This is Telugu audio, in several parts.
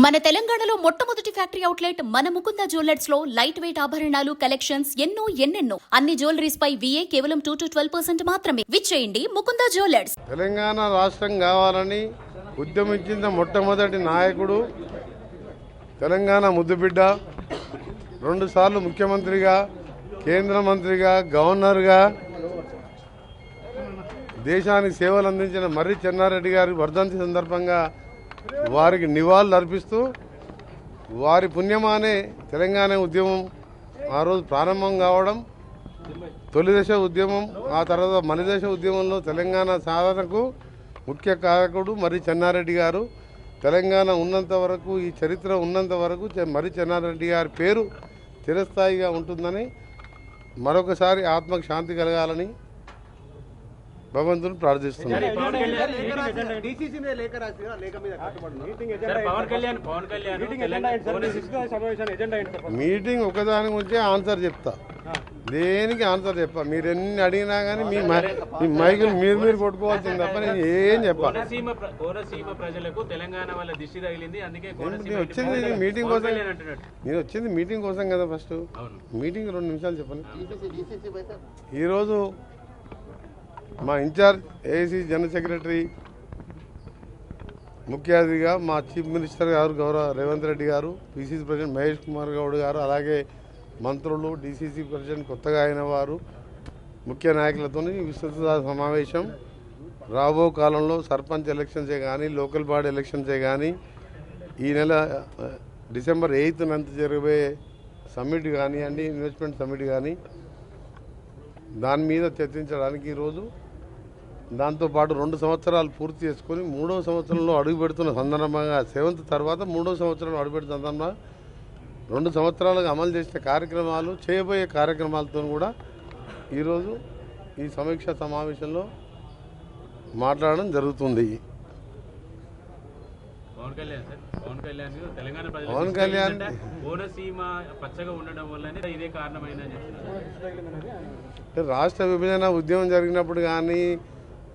మన తెలంగాణలో మొట్టమొదటి ఫ్యాక్టరీ అవుట్లెట్ మన ముకుంద జ్యువెలర్స్ లో లైట్ వెయిట్ ఆభరణాలు కలెక్షన్స్ ఎన్నెన్నో అన్ని జ్యువెలరీస్ పై VA కేవలం 2 to 12% మాత్రమే. విచ్చేయండి ముకుంద జ్యువెలర్స్. తెలంగాణ రాష్ట్రం కావాలని ఉద్యమించిన మొట్టమొదటి నాయకుడు, తెలంగాణ ముద్దుబిడ్డ, 2 సార్లు ముఖ్యమంత్రిగా, కేంద్ర మంత్రిగా, గవర్నర్గా దేశానికి సేవలు అందించిన మర్రి చెన్నారెడ్డి గారి వర్ధంతి సందర్భంగా వారికి నివాళులు అర్పిస్తూ, వారి పుణ్యమానే తెలంగాణ ఉద్యమం ఆ రోజు ప్రారంభం కావడం, తొలిదశ ఉద్యమం, ఆ తర్వాత మలిదశ ఉద్యమంలో తెలంగాణ సాధనకు ముఖ్య కారకుడు మర్రి చెన్నారెడ్డి గారు. తెలంగాణ ఉన్నంత వరకు, ఈ చరిత్ర ఉన్నంత వరకు మర్రి చెన్నారెడ్డి గారి పేరు చిరస్థాయిగా ఉంటుందని, మరొకసారి ఆత్మకు శాంతి కలగాలని భగవంతుని ప్రార్థిస్తున్నాను. మీటింగ్ ఒకదాని గురించి ఆన్సర్ చెప్తా, దేనికి ఆన్సర్ చెప్పా. మీరు ఎన్ని అడిగినా కానీ మీ మైకులు మీరు కొట్టుకోవాల్సింది తప్ప నేను ఏం చెప్పాలి. వచ్చింది మీటింగ్ కోసం, నేను వచ్చింది మీటింగ్ కోసం కదా. ఫస్ట్ మీటింగ్ 2 నిమిషాలు చెప్పండి. ఈరోజు మా ఇన్ఛార్జ్ ఏఐసి జనరల్ సెక్రటరీ, ముఖ్య అతిథిగా మా చీఫ్ మినిస్టర్ గారు గౌరవ రేవంత్ రెడ్డి గారు, పిసిసి ప్రెసిడెంట్ మహేష్ కుమార్ గౌడ్ గారు, అలాగే మంత్రులు, డిసిసి ప్రెసిడెంట్ కొత్తగా అయిన వారు, ముఖ్య నాయకులతో విస్తృత సమావేశం. రాబో కాలంలో సర్పంచ్ ఎలక్షన్సే కానీ, లోకల్ బాడీ ఎలక్షన్సే కానీ, ఈ నెల డిసెంబర్ 8th జరగబోయే సమ్మిట్ కానివ్వండి, ఇన్వెస్ట్మెంట్ సమ్మిట్ కానీ, దాని మీద చర్చించడానికి ఈరోజు, దాంతోపాటు 2 సంవత్సరాలు పూర్తి చేసుకొని 3వ సంవత్సరంలో అడుగు పెడుతున్న సందర్భంగా, 7th తర్వాత 3వ సంవత్సరంలో అడుగుపెడుతున్న సందర్భంగా 2 సంవత్సరాలుగా అమలు చేసిన కార్యక్రమాలు, చేయబోయే కార్యక్రమాలతో కూడా ఈరోజు ఈ సమీక్ష సమావేశంలో మాట్లాడడం జరుగుతుంది. పవన్ కళ్యాణ్ రాష్ట్ర విభజన ఉద్యమం జరిగినప్పుడు కానీ,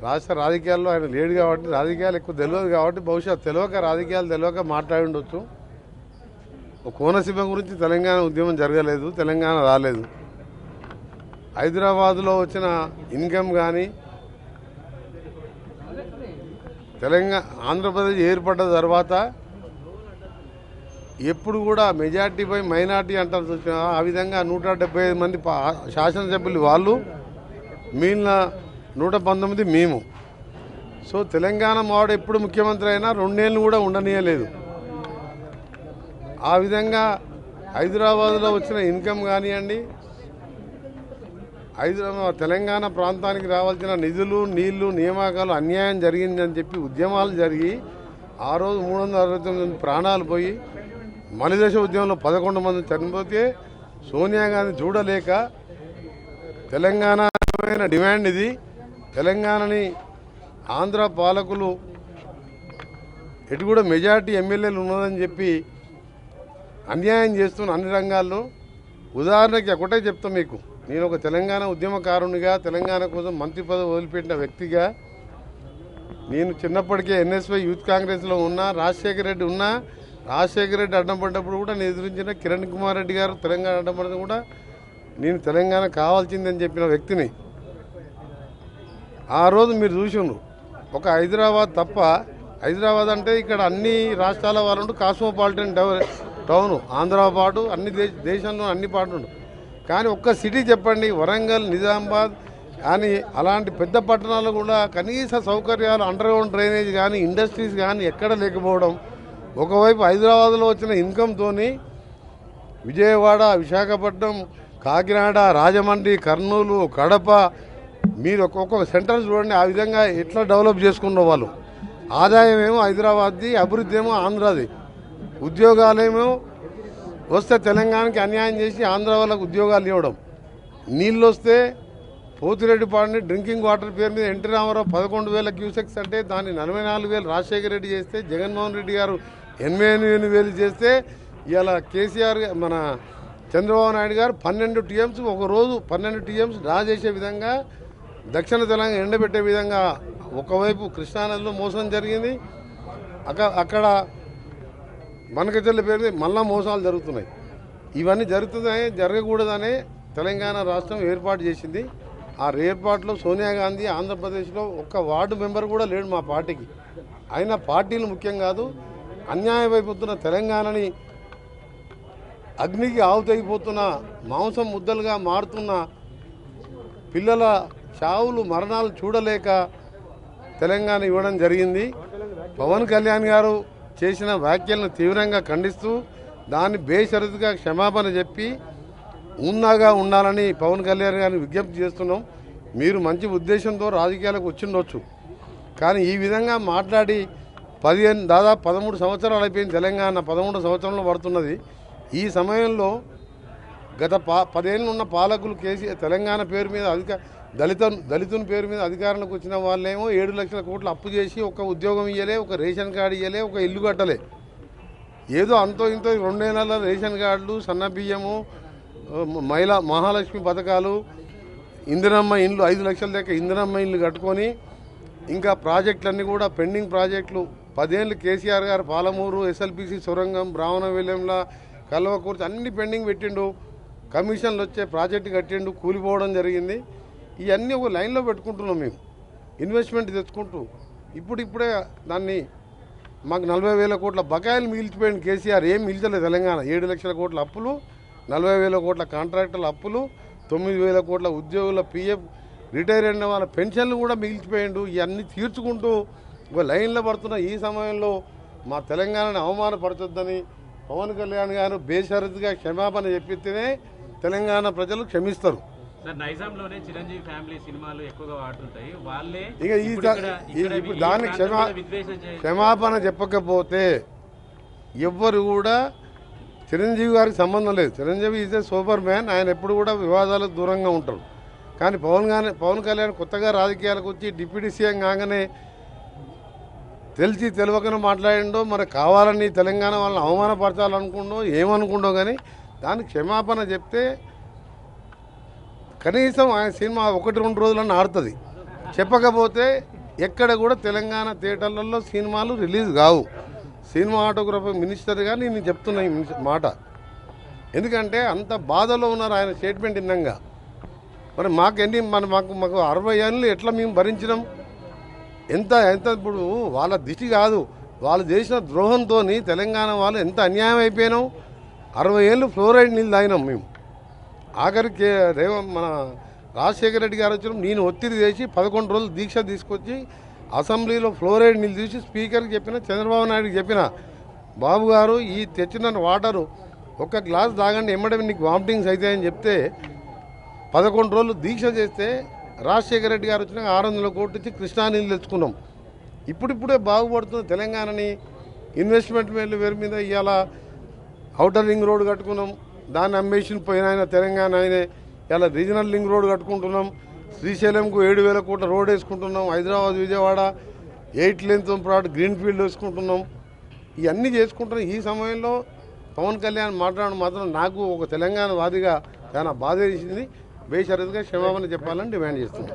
రాష్ట్ర రాజకీయాల్లో ఆయన లేడు కాబట్టి, రాజకీయాలు ఎక్కువ తెలియదు కాబట్టి, బహుశా రాజకీయాలు తెలియక మాట్లాడి ఉండొచ్చు. కోనసీమ గురించి తెలంగాణ ఉద్యమం జరగలేదు, తెలంగాణ రాలేదు. హైదరాబాద్లో వచ్చిన ఇన్కమ్ కానీ, ఆంధ్రప్రదేశ్ ఏర్పడ్డ తర్వాత ఎప్పుడు కూడా మెజార్టీపై మైనార్టీ అంటారు. ఆ విధంగా 175 మంది శాసనసభ్యులు వాళ్ళు, మిగిలిన 119 మేము. సో తెలంగాణ మావాడు ఎప్పుడు ముఖ్యమంత్రి అయినా 2 ఏళ్ళు కూడా ఉండనీయలేదు. ఆ విధంగా హైదరాబాద్లో వచ్చిన ఇన్కమ్ కానివ్వండి, తెలంగాణ ప్రాంతానికి రావాల్సిన నిధులు, నీళ్లు, నియామకాలు అన్యాయం జరిగిందని చెప్పి ఉద్యమాలు జరిగి, ఆ రోజు 369 మంది ప్రాణాలు పోయి, మలిదశ ఉద్యమంలో 11 మంది చనిపోతే, సోనియా గాంధీ చూడలేక, తెలంగాణ డిమాండ్ ఇది, తెలంగాణని ఆంధ్ర పాలకులు ఎటు కూడా మెజార్టీ ఎమ్మెల్యేలు ఉన్నదని చెప్పి అన్యాయం చేస్తున్న అన్ని రంగాల్లో. ఉదాహరణకి ఒకటే చెప్తాం మీకు, నేను ఒక తెలంగాణ ఉద్యమకారునిగా, తెలంగాణ కోసం మంత్రి పదవి వదిలిపెట్టిన వ్యక్తిగా, నేను చిన్నప్పటికే NSY యూత్ కాంగ్రెస్లో ఉన్నా, రాజశేఖర రెడ్డి అడ్డం పడ్డప్పుడు కూడా నేను ఎదురించిన కిరణ్ కుమార్ రెడ్డి గారు తెలంగాణ అడ్డం పడిన కూడా నేను తెలంగాణ కావాల్సిందని చెప్పిన వ్యక్తిని. ఆ రోజు మీరు చూసిండ్రు, ఒక హైదరాబాద్ తప్ప, హైదరాబాద్ అంటే ఇక్కడ అన్ని రాష్ట్రాల వాళ్ళు కాస్మోపాలిటన్ టౌన్, ఆంధ్ర పాటు అన్ని దేశంలో అన్ని పాటు. కానీ ఒక్క సిటీ చెప్పండి, వరంగల్, నిజామాబాద్ కానీ అలాంటి పెద్ద పట్టణాలు కూడా కనీస సౌకర్యాలు, అండర్గ్రౌండ్ డ్రైనేజ్ కానీ, ఇండస్ట్రీస్ కానీ ఎక్కడ లేకపోవడం. ఒకవైపు హైదరాబాద్లో వచ్చిన ఇన్కమ్తో విజయవాడ, విశాఖపట్నం, కాకినాడ, రాజమండ్రి, కర్నూలు, కడప, మీరు ఒక్కొక్క సెంటర్ చూడండి, ఆ విధంగా ఎట్లా డెవలప్ చేసుకున్న వాళ్ళు. ఆదాయం ఏమో హైదరాబాద్ది, అభివృద్ధి ఏమో ఆంధ్రాది. ఉద్యోగాలేమో వస్తే తెలంగాణకి అన్యాయం చేసి ఆంధ్ర వాళ్ళకు ఉద్యోగాలు ఇవ్వడం. నీళ్ళు వస్తే పోతిరెడ్డిపాడుని డ్రింకింగ్ వాటర్ పేరు మీద ఎన్టీ రామారావు 11,000 క్యూసెక్స్ అంటే దాన్ని 44,000 రాజశేఖర రెడ్డి చేస్తే, జగన్మోహన్ రెడ్డి గారు 88,000 చేస్తే, ఇలా కేసీఆర్ మన చంద్రబాబు నాయుడు గారు 12 TMs ఒకరోజు 12 TMs డ్రా చేసే విధంగా, దక్షిణ తెలంగాణ ఎండబెట్టే విధంగా ఒకవైపు కృష్ణానదిలో మోసం జరిగింది. అక్కడ మనకచెల్ల పేరు మీద మళ్ళా మోసాలు జరుగుతున్నాయి. ఇవన్నీ జరగకూడదనే తెలంగాణ రాష్ట్రం ఏర్పాటు చేసింది. ఆ ఏర్పాటులో సోనియా గాంధీ ఆంధ్రప్రదేశ్లో ఒక్క వార్డు మెంబర్ కూడా లేడు మా పార్టీకి. అయినా పార్టీలు ముఖ్యం కాదు, అన్యాయమైపోతున్న తెలంగాణని అగ్నికి ఆవుతైపోతున్న మాంసం ముద్దలుగా మారుతున్న పిల్లల చావులు మరణాలు చూడలేక తెలంగాణ ఇవ్వడం జరిగింది. పవన్ కళ్యాణ్ గారు చేసిన వ్యాఖ్యలను తీవ్రంగా ఖండిస్తూ దాన్ని బేషరతుగా క్షమాపణ చెప్పి ఉన్నాగా ఉండాలని పవన్ కళ్యాణ్ గారిని విజ్ఞప్తి చేస్తున్నాం. మీరు మంచి ఉద్దేశంతో రాజకీయాలకు వచ్చిండొచ్చు, కానీ ఈ విధంగా మాట్లాడి దాదాపు 13 సంవత్సరాలు అయిపోయింది. తెలంగాణ 13 సంవత్సరంలో పడుతున్నది. ఈ సమయంలో గత 10 ఏళ్ళు ఉన్న పాలకులు తెలంగాణ పేరు మీద దళితుని పేరు మీద అధికారంలోకి వచ్చిన వాళ్ళేమో 7 లక్షల కోట్లు అప్పు చేసి ఒక ఉద్యోగం ఇయ్యలే, ఒక రేషన్ కార్డు ఇయ్యలే, ఒక ఇల్లు కట్టలే. ఏదో అంతో ఇంతో 2 నెలల రేషన్ కార్డులు, సన్న బియ్యము, మహాలక్ష్మి పథకాలు, ఇందిరమ్మ ఇండ్లు 5 లక్షల దాకా ఇందిరమ్మ ఇండ్లు కట్టుకొని ఇంకా ప్రాజెక్టులన్నీ కూడా పెండింగ్ ప్రాజెక్టులు 10 ఏళ్ళు కేసీఆర్ గారు పాలమూరు, ఎస్ఎల్పిసి సొరంగం, బ్రాహ్మణవిల్యంల, కల్వకూర్చి అన్ని పెండింగ్ పెట్టిండు. కమిషన్లు వచ్చే ప్రాజెక్టు కట్టిండు, కూలిపోవడం జరిగింది. ఇవన్నీ ఒక లైన్లో పెట్టుకుంటున్నాం మేము, ఇన్వెస్ట్మెంట్ తెచ్చుకుంటూ. ఇప్పుడే దాన్ని మాకు 40,000 కోట్ల బకాయిలు మిగిల్చిపోయింది కేసీఆర్. ఏం మిగిల్చలేదు తెలంగాణ. 7 లక్షల కోట్ల అప్పులు, 40,000 కోట్ల కాంట్రాక్టర్ల అప్పులు, 9,000 కోట్ల ఉద్యోగుల పిఎఫ్, రిటైర్ అయిన వాళ్ళ పెన్షన్లు కూడా మిగిల్చిపోయిండు. ఇవన్నీ తీర్చుకుంటూ ఒక లైన్లో పడుతున్న ఈ సమయంలో మా తెలంగాణని అవమానపరచొద్దని పవన్ కళ్యాణ్ గారు బేషరతుగా క్షమాపణ చెప్పితేనే తెలంగాణ ప్రజలు క్షమిస్తారు. నైజాంలోనే చిరంజీవి ఫ్యామిలీ సినిమాలు ఎక్కువగా వాడుతుంటాయి. వాళ్ళే ఇప్పుడు దానికి క్షమాపణ చెప్పకపోతే ఎవ్వరు కూడా చిరంజీవి గారికి సంబంధం లేదు. Chiranjeevi is a super man. ఆయన ఎప్పుడు కూడా వివాదాలకు దూరంగా ఉంటాడు. కానీ పవన్ కళ్యాణ్ కొత్తగా రాజకీయాలకు వచ్చి డిప్యూటీ సీఎం కాగానే తెలిసి తెలియకనే మాట్లాడిండో, మరి కావాలని తెలంగాణ వాళ్ళని అవమానపరచాలనుకుండో ఏమనుకుండో, కానీ దానికి క్షమాపణ చెప్తే కనీసం ఆయన సినిమా 1-2 రోజులన్నా ఆడుతుంది. చెప్పకపోతే ఎక్కడ కూడా తెలంగాణ థియేటర్లలో సినిమాలు రిలీజ్ కావు. సినిమాటోగ్రఫీ మినిస్టర్గా నేను చెప్తున్నా ఈ మాట. ఎందుకంటే అంత బాధలో ఉన్నారు ఆయన స్టేట్మెంట్ విన్నంగా. మరి మాకు 60 ఏళ్ళు ఎట్లా మేము భరించడం? ఎంత ఇప్పుడు వాళ్ళ దిష్టి కాదు, వాళ్ళు చేసిన ద్రోహంతో తెలంగాణ వాళ్ళు ఎంత అన్యాయం అయిపోయినాం. 60 ఏళ్ళు ఫ్లోరైడ్ నీళ్ళు తాగినాం మేము. ఆఖరికి మన రాజశేఖర రెడ్డి గారు వచ్చిన నేను ఒత్తిడి చేసి 11 రోజులు దీక్ష తీసుకొచ్చి అసెంబ్లీలో ఫ్లోరైడ్ నీళ్ళు తీసి స్పీకర్కి చెప్పిన, చంద్రబాబు నాయుడుకి చెప్పిన, బాబు గారు ఈ తెచ్చిన వాటరు ఒక్క గ్లాస్ తాగండి ఎమ్మడే నీకు వామిటింగ్స్ అవుతాయని చెప్తే 11 రోజులు దీక్ష చేస్తే రాజశేఖర రెడ్డి గారు వచ్చినాక 600 కోట్లు ఇచ్చి కృష్ణా నీళ్ళు తెచ్చుకున్నాం. ఇప్పుడిప్పుడే బాగుపడుతున్న తెలంగాణని ఇన్వెస్ట్మెంట్ పేరు మీద ఇవాళ ఔటర్ రింగ్ రోడ్ కట్టుకున్నాం. దాన్ని అమ్మేషన్ పోయిన ఆయన తెలంగాణ ఆయనే. ఇలా రీజనల్ రింగ్ రోడ్ కట్టుకుంటున్నాం. శ్రీశైలంకు 7,000 కోట్ల రోడ్ వేసుకుంటున్నాం. Hyderabad Vijayawada 8 length proud green field వేసుకుంటున్నాం. ఇవన్నీ చేసుకుంటున్నాం. ఈ సమయంలో పవన్ కళ్యాణ్ మాట్లాడడం మాత్రం నాకు ఒక తెలంగాణ వాదిగా చాలా బాధ వేసింది. బేషరతుగా క్షమాపణ చెప్పాలని డిమాండ్ చేస్తున్నాం.